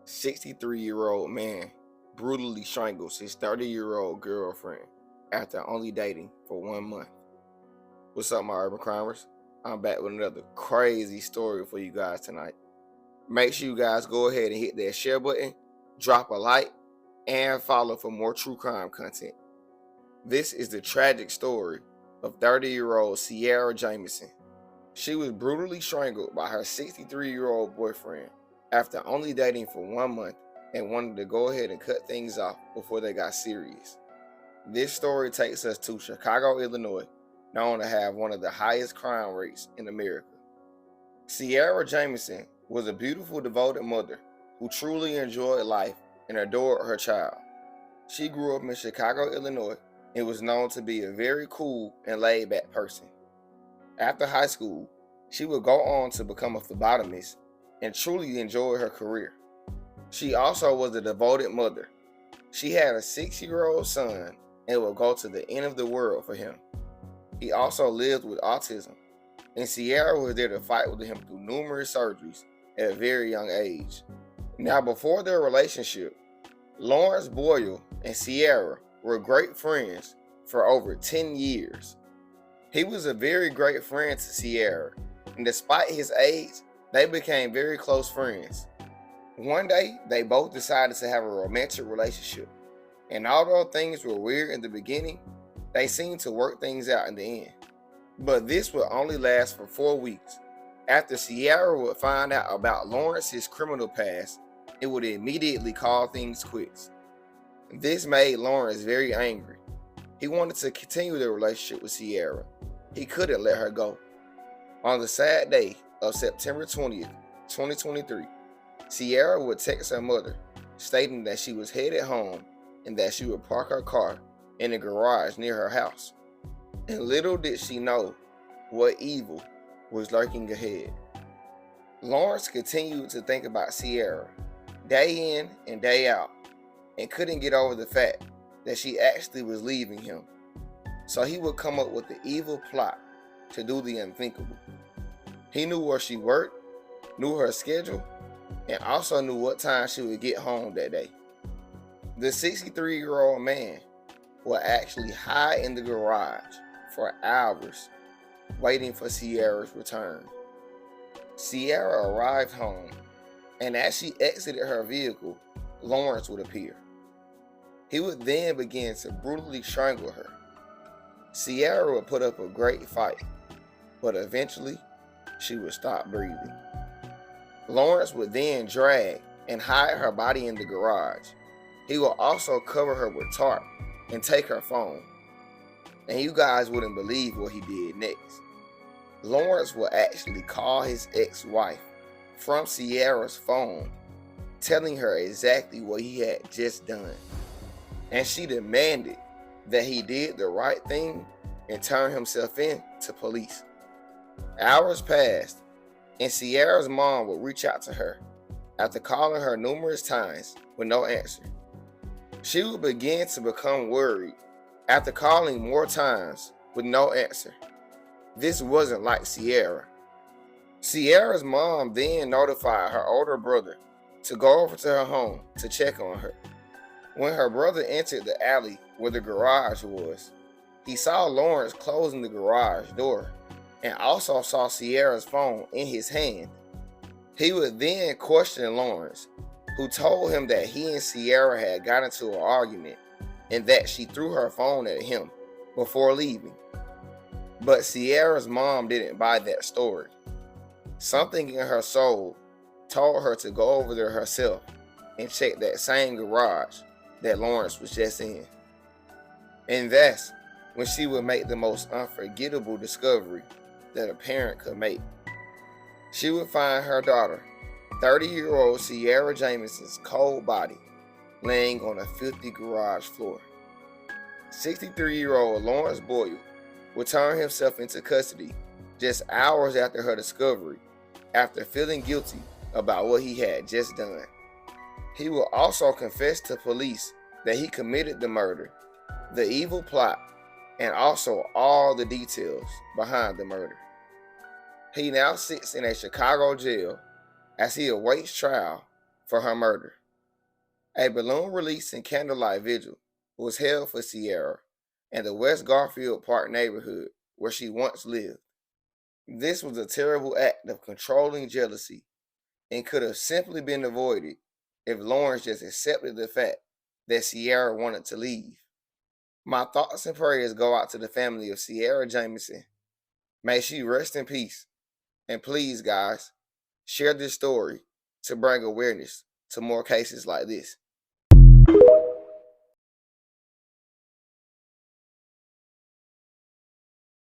63-year-old man brutally strangles his 30-year-old girlfriend after only dating for 1 month. What's up, my urban crimers? I'm back with another crazy story for you guys tonight. Make sure you guys go ahead and hit that share button, drop a like, and follow for more true crime content. This is the tragic story of 30-year-old Sierra Jamison. She was brutally strangled by her 63-year-old boyfriend after only dating for 1 month and wanted to go ahead and cut things off before they got serious. This story takes us to Chicago, Illinois, known to have one of the highest crime rates in America. Sierra Jamison was a beautiful, devoted mother who truly enjoyed life and adored her child. She grew up in Chicago, Illinois, and was known to be a very cool and laid-back person. After high school, she would go on to become a phlebotomist and truly enjoy her career. She also was a devoted mother. She had a 6-year-old son and would go to the end of the world for him. He also lived with autism, and Sierra was there to fight with him through numerous surgeries at a very young age. Now, before their relationship, Lawrence Boyle and Sierra were great friends for over 10 years. He was a very great friend to Sierra, and despite his age, they became very close friends. One day, they both decided to have a romantic relationship, and although things were weird in the beginning, they seemed to work things out in the end. But this would only last for 4 weeks. After Sierra would find out about Lawrence's criminal past, it would immediately call things quits. This made Lawrence very angry. He wanted to continue the relationship with Sierra. He couldn't let her go. On the sad day of September 20th, 2023, Sierra would text her mother, stating that she was headed home and that she would park her car in a garage near her house. And little did she know what evil was lurking ahead. Lawrence continued to think about Sierra day in and day out and couldn't get over the fact that she actually was leaving him. So he would come up with the evil plot to do the unthinkable. He knew where she worked, knew her schedule, and also knew what time she would get home that day. The 63-year-old man would actually hide in the garage for hours, waiting for Sierra's return. Sierra arrived home, and as she exited her vehicle, Lawrence would appear. He would then begin to brutally strangle her. Sierra would put up a great fight, but eventually, she would stop breathing. Lawrence would then drag and hide her body in the garage. He would also cover her with tarp and take her phone. And you guys wouldn't believe what he did next. Lawrence would actually call his ex-wife from Sierra's phone, telling her exactly what he had just done. And she demanded that he did the right thing and turn himself in to police. Hours passed, and Sierra's mom would reach out to her after calling her numerous times with no answer. She would begin to become worried after calling more times with no answer. This wasn't like Sierra. Sierra's mom then notified her older brother to go over to her home to check on her. When her brother entered the alley where the garage was, he saw Lawrence closing the garage door and also saw Sierra's phone in his hand. He would then question Lawrence, who told him that he and Sierra had got into an argument and that she threw her phone at him before leaving. But Sierra's mom didn't buy that story. Something in her soul told her to go over there herself and check that same garage that Lawrence was just in. And that's when she would make the most unforgettable discovery that a parent could make. She would find her daughter, 30-year-old Sierra Jamison's cold body, laying on a filthy garage floor. 63-year-old Lawrence Boyle would turn himself into custody just hours after her discovery, after feeling guilty about what he had just done. He will also confess to police that he committed the murder, the evil plot, and also all the details behind the murder. He now sits in a Chicago jail as he awaits trial for her murder. A balloon release and candlelight vigil was held for Sierra in the West Garfield Park neighborhood where she once lived. This was a terrible act of controlling jealousy and could have simply been avoided if Lawrence just accepted the fact that Sierra wanted to leave. My thoughts and prayers go out to the family of Sierra Jamison. May she rest in peace. And please, guys, share this story to bring awareness to more cases like this.